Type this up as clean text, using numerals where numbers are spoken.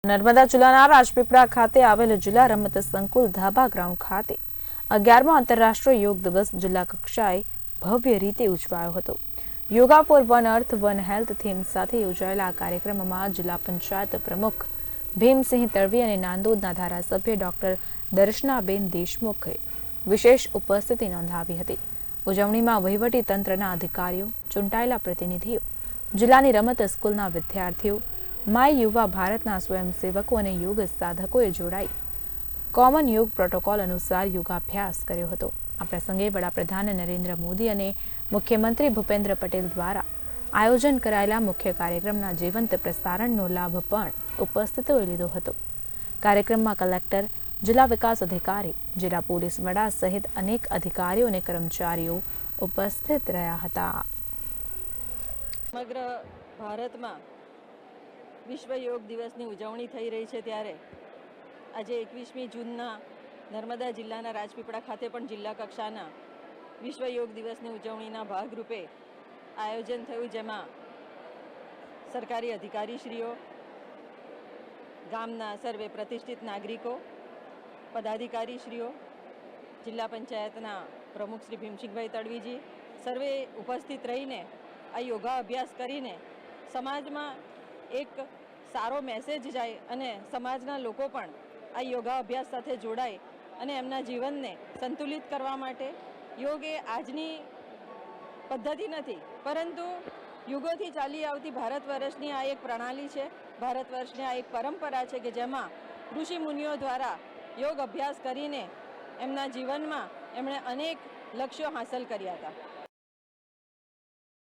નર્મદા જિલ્લાના રાજપીપળા ખાતે આવેલ જિલ્લા રમત સંકુલ ધાબા ગ્રાઉન્ડ ખાતે 11મો આંતરરાષ્ટ્રીય યોગ દિવસ જિલ્લા કક્ષાએ ભવ્ય રીતે ઉજવાયો હતો। Yoga for one earth one health theme સાથે યોજાયેલા આ કાર્યક્રમમાં જિલ્લા પંચાયત પ્રમુખ ભીમસિંહ તડવી અને નાંદોદના ધારાસભ્ય ડોક્ટર દર્શનાબેન દેશમુખે વિશેષ ઉપસ્થિતિ નોંધાવી હતી। ઉજવણીમાં વહીવટી તંત્રના અધિકારીઓ, ચૂંટાયેલા પ્રતિનિધિઓ, જિલ્લાની રમત સ્કૂલના વિદ્યાર્થીઓ, માય યુવા ભારતના સ્વયંસેવકો અને યોગ સાધકોએ જોડાઈ કોમન યોગ પ્રોટોકોલ અનુસાર યોગાભ્યાસ કર્યો હતો। આ પ્રસંગે વડાપ્રધાન નરેન્દ્ર મોદી અને મુખ્યમંત્રી ભૂપેન્દ્ર પટેલ દ્વારા આયોજન કરાયેલા મુખ્ય કાર્યક્રમના જીવંત પ્રસારણનો લાભ પણ ઉપસ્થિતોએ લીધો હતો। કાર્યક્રમમાં કલેક્ટર, જિલ્લા વિકાસ અધિકારી, જિલ્લા પોલીસ વડા સહિત અનેક અધિકારીઓ અને કર્મચારીઓ ઉપસ્થિત રહ્યા હતા। સમગ્ર ભારતમાં વિશ્વ યોગ દિવસની ઉજવણી થઈ રહી છે ત્યારે આજે 21મી જૂનના નર્મદા જિલ્લાના રાજપીપળા ખાતે પણ જિલ્લા કક્ષાના વિશ્વ યોગ દિવસની ઉજવણીના ભાગરૂપે આયોજન થયું, જેમાં સરકારી અધિકારીશ્રીઓ, ગામના સર્વે પ્રતિષ્ઠિત નાગરિકો, પદાધિકારીશ્રીઓ, જિલ્લા પંચાયતના પ્રમુખ શ્રી ભીમસિંહભાઈ તડવીજી સર્વે ઉપસ્થિત રહીને આ યોગા અભ્યાસ કરીને સમાજમાં એક સારો મેસેજ જાય અને સમાજના લોકો પણ આ યોગા અભ્યાસ સાથે જોડાય અને એમના જીવનને સંતુલિત કરવા માટે યોગ એ આજની પદ્ધતિ નથી, પરંતુ યુગોથી ચાલી આવતી ભારત વર્ષની આ એક પ્રણાલી છે, ભારત વર્ષની આ એક પરંપરા છે કે જેમાં ઋષિ મુનિઓ દ્વારા યોગ અભ્યાસ કરીને એમના જીવનમાં એમણે અનેક લક્ષ્યો હાંસલ કર્યા હતા।